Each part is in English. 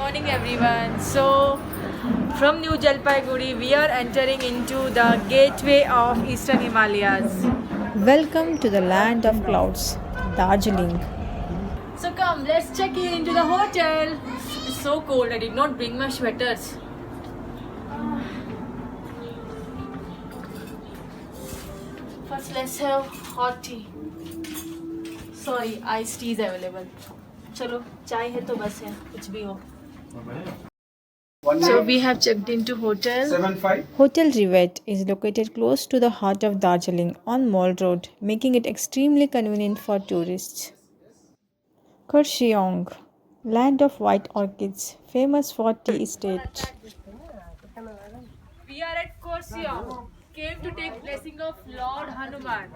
morning everyone. So from New Jalpaiguri we are entering into the gateway of Eastern Himalayas. Welcome to the land of clouds, Darjeeling. So come, let's check in into the hotel. It's so cold, I did not bring my sweaters. First let's have hot tea. Sorry, iced tea is available. चलो चाय है तो बस है कुछ भी हो. So we have checked into hotel. Hotel Rivet is located close to the heart of Darjeeling on Mall Road, making it extremely convenient for tourists. Kurseong, land of white orchids, famous for tea estate. We are at Korsiong. Came to take blessing of Lord Hanuman.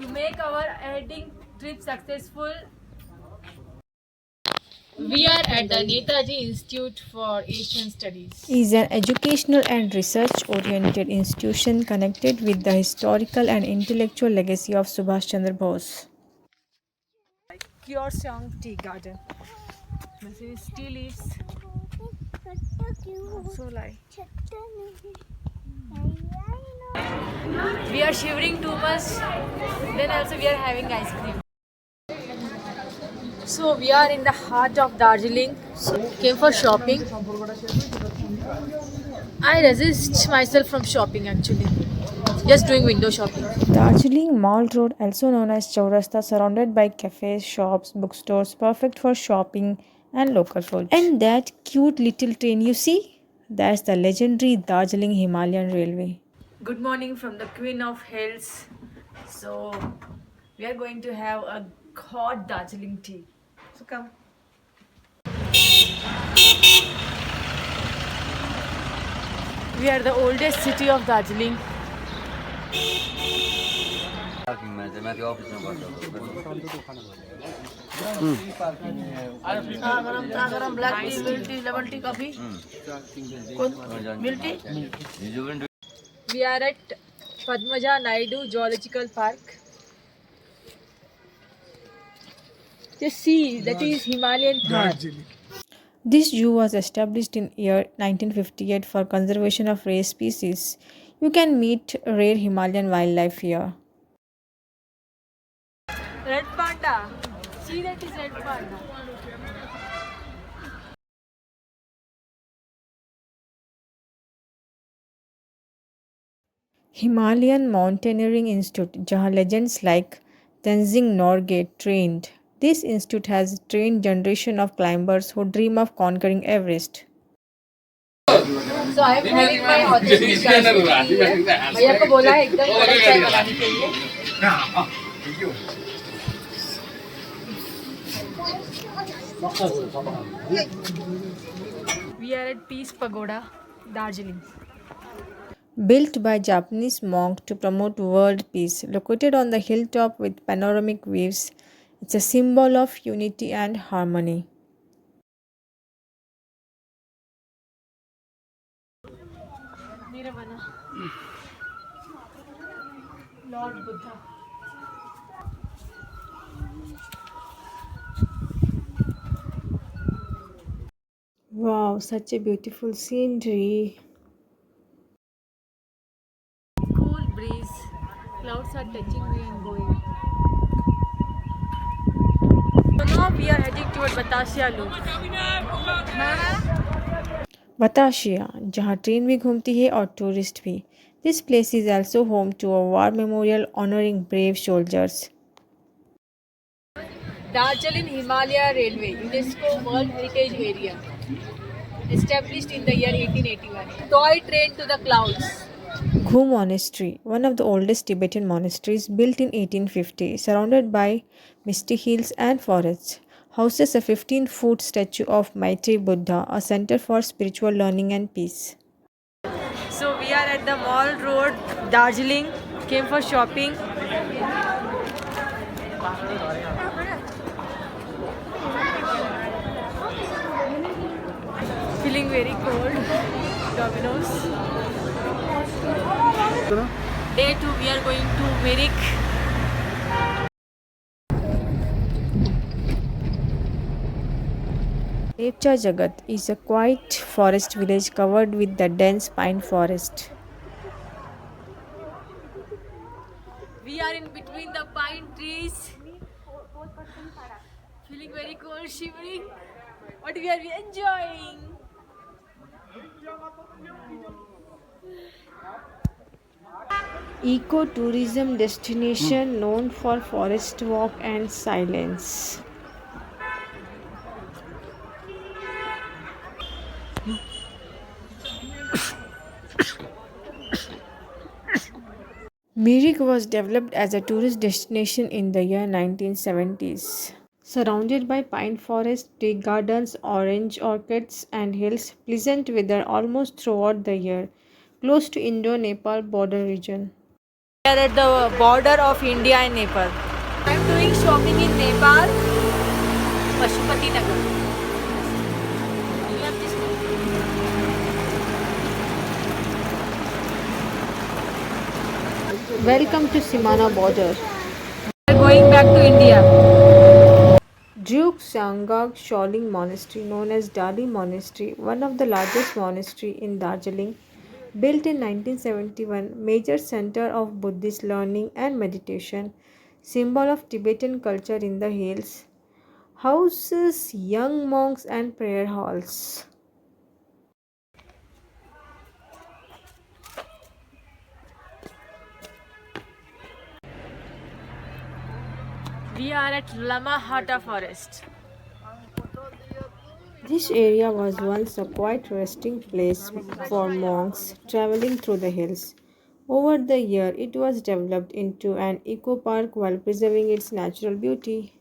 To make our heading trip successful, we are at the Netaji Institute for Asian Studies. Is an educational and research oriented institution connected with the historical and intellectual legacy of Subhash Chandra Bose. Korsiong Tea Garden. This is tea leaves. So light. We are shivering too much. Then also we are having ice cream. So we are in the heart of Darjeeling. Came for shopping. I resist myself from shopping actually. Just doing window shopping. Darjeeling Mall Road, also known as Chaurasta, surrounded by cafes, shops, bookstores, perfect for shopping and local food. And that cute little train you see? That's the legendary Darjeeling Himalayan Railway. Good morning from the Queen of Hills. So we are going to have a hot Darjeeling tea. So come. We are the oldest city of Darjeeling. गरम black tea milk tea lemon tea coffee milk tea. We are at Padmaja Naidu Zoological Park. Just see, that is Himalayan Thar. This zoo was established in year 1958 for conservation of rare species. You can meet rare Himalayan wildlife here. Red panda. See, that is red panda. Himalayan Mountaineering Institute, जहाँ legends like Tenzing Norgay trained. This institute has trained generation of climbers who dream of conquering Everest. So I am having my authentic Kashmiri tea है. भैया को बोला है एकदम कड़क चाय बनाने के लिए. We are at Peace Pagoda, Darjeeling. Built by Japanese monk to promote world peace, located on the hilltop with panoramic views, it's a symbol of unity and harmony. Nirvana. Lord Buddha. Wow, such a beautiful scenery. Cool breeze. Clouds are touching me and going. So now we are heading toward Batasya Loop. बताशिया जहाँ train भी घूमती है और tourist भी. This place is also home to a war memorial honoring brave soldiers. Darjeeling Himalaya Railway, UNESCO World Heritage Area. Established in the year 1881. Toy train to the clouds. Ghum Monastery, one of the oldest Tibetan monasteries built in 1850, surrounded by misty hills and forests, houses a 15-foot statue of Maitri Buddha, a center for spiritual learning and peace. So we are at the Mall Road, Darjeeling. Came for shopping. Feeling very cold. Domino's. Day 2 we are going to Mirik. Epcha Jagat is a quiet forest village covered with the dense pine forest. We are in between the pine trees, feeling very cold, shivering, but we are enjoying. Eco-tourism destination known for forest walk and silence. Mirik was developed as a tourist destination in the year 1970s. Surrounded by pine forests, tea gardens, orange orchards, and hills, pleasant weather almost throughout the year, close to Indo-Nepal border region. We are at the border of India and Nepal. I am doing shopping in Nepal, Pashupati Nagar. You have this Welcome to Simana border. We are going back to India. Druk Sangak Sholing Monastery, known as Dali Monastery, one of the largest monastery in Darjeeling, built in 1971, major center of Buddhist learning and meditation, symbol of Tibetan culture in the hills, houses young monks and prayer halls. We are at Lamahata Forest. This area was once a quiet resting place for monks traveling through the hills. Over the year, it was developed into an eco park while preserving its natural beauty.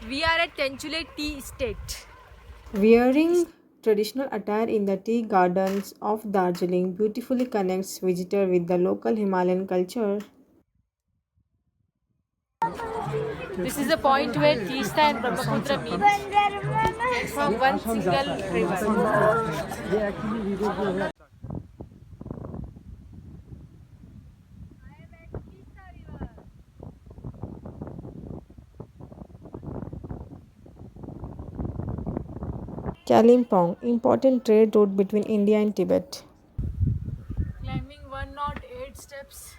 We are at Tenchule Tea Estate. Wearing traditional attire in the tea gardens of Darjeeling beautifully connects visitor with the local Himalayan culture. This is the point where Teesta and Brahmaputra meet and form one single river. Kalimpong, important trade route between India and Tibet. Climbing 108 steps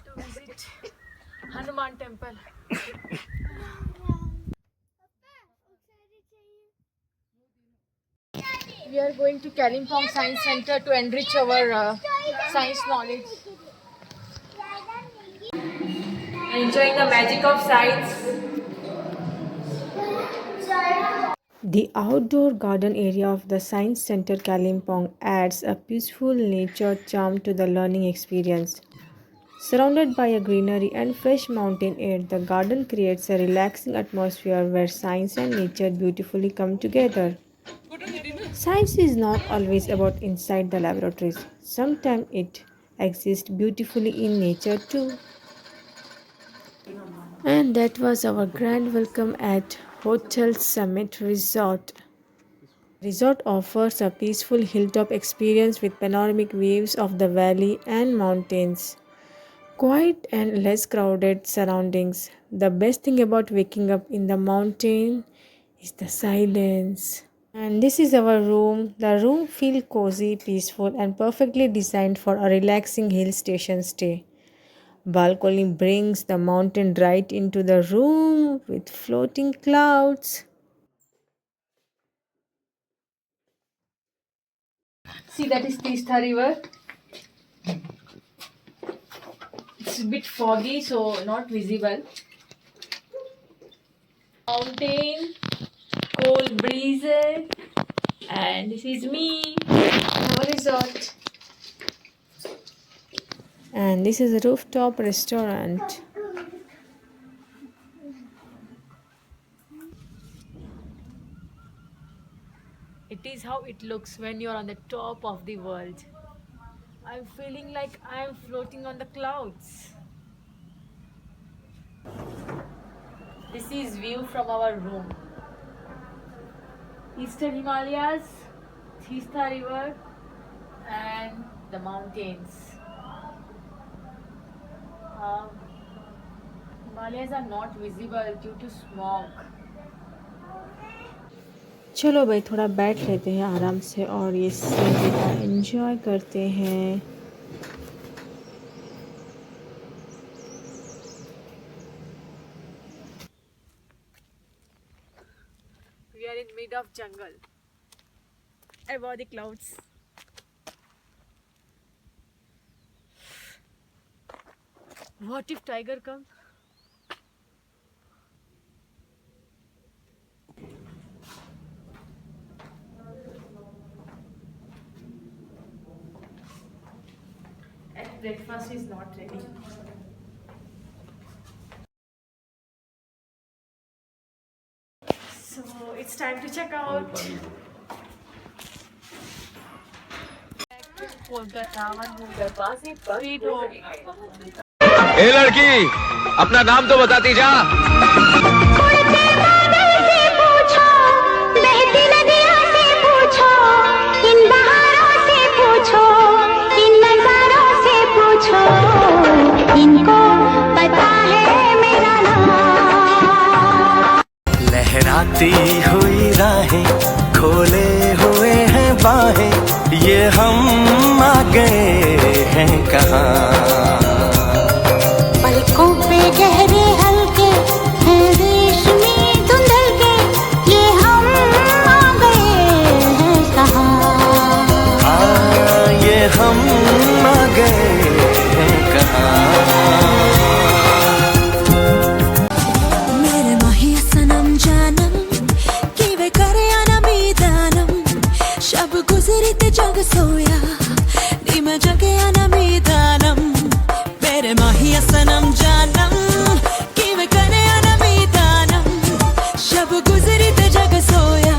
to visit Hanuman temple. We are going to Kalimpong Science Center to enrich our science knowledge. Enjoying the magic of science. The outdoor garden area of the Science Center Kalimpong adds a peaceful nature charm to the learning experience. Surrounded by a greenery and fresh mountain air, the garden creates a relaxing atmosphere where science and nature beautifully come together. Science is not always about inside the laboratories. Sometimes it exists beautifully in nature too. And that was our grand welcome at Hotel Summit Resort. Resort offers a peaceful hilltop experience with panoramic views of the valley and mountains. Quiet and less crowded surroundings. The best thing about waking up in the mountain is the silence. And this is our room. The room feels cozy, peaceful, and perfectly designed for a relaxing hill station stay. Balcony brings the mountain right into the room with floating clouds. See, that is Teesta River. It's a bit foggy, so not visible. Mountain, cold breezes, and this is me, our resort. And this is a rooftop restaurant. It is how it looks when you're on the top of the world. I'm feeling like I'm floating on the clouds. This is view from our room. Eastern Himalayas, Teesta River, and the mountains. Himalayas are not visible due to smog. चलो भाई थोड़ा बैठ लेते हैं आराम से और ये सीनरी का एंजॉय करते हैं। We are in mid of jungle, above the clouds. What if tiger comes? And breakfast is not ready. So it's time to check out. ए लड़की, अपना नाम तो बताती जा। इनको पता है मेरा नाम। लहराती हुई राहें, खोले हुए हैं बाहें, ये हम आ गए हैं कहाँ। पलकों पे गहरे हल्के हैं रेशमी धुंधल के, ये हम आ गए हैं कहाँ। ये हम आ गए हैं कहाँ। मेरे माही सनम जानम किवे करे अनमीदानम, शब गुजरी ते जग सोया नी मैं जगे अनमीदानम। मेरे माही सनम जानम किवे करे अनमीदानम, शब गुजरी ते जग सोया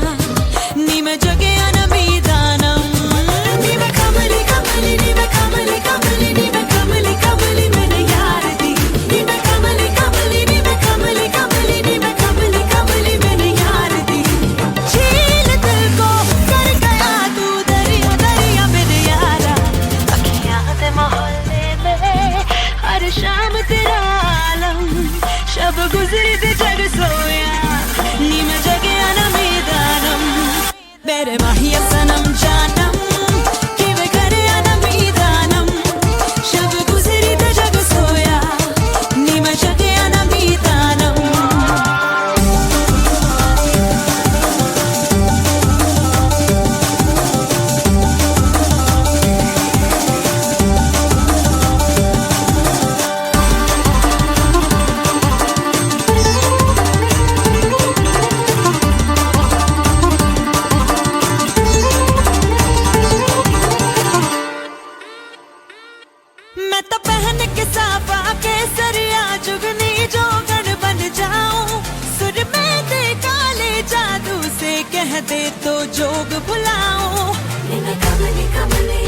नी मैं जगे अनमीदानम। नी मैं कमली कमली, नी मैं कमली कमली, नी मैं कमली कमली मैंने यार दी। नी मैं कमली कमली, नी मैं कमली कमली, नी मैं कमली कमली मैंने यार दी। झील दिल को कर गया तू दरिया दरिया मेरे यारा, अखियां ते मोहल्ले में हर शाम तेरा आलम, शब गुजरी ते जग सोया नी मैं जगे अनमीदानम। मेरे माही सनम जानम किवे करे अनमीदानम, शब गुजरी ते जग सोया नी मैं जगे अनमीदानम। मैं तो पहन के साफा के सरिया जुगनी जोगन बन जाऊं, सुर में दे काले जादू से कह दे तो जोग भुलाऊं। नी मैं कमली कमली,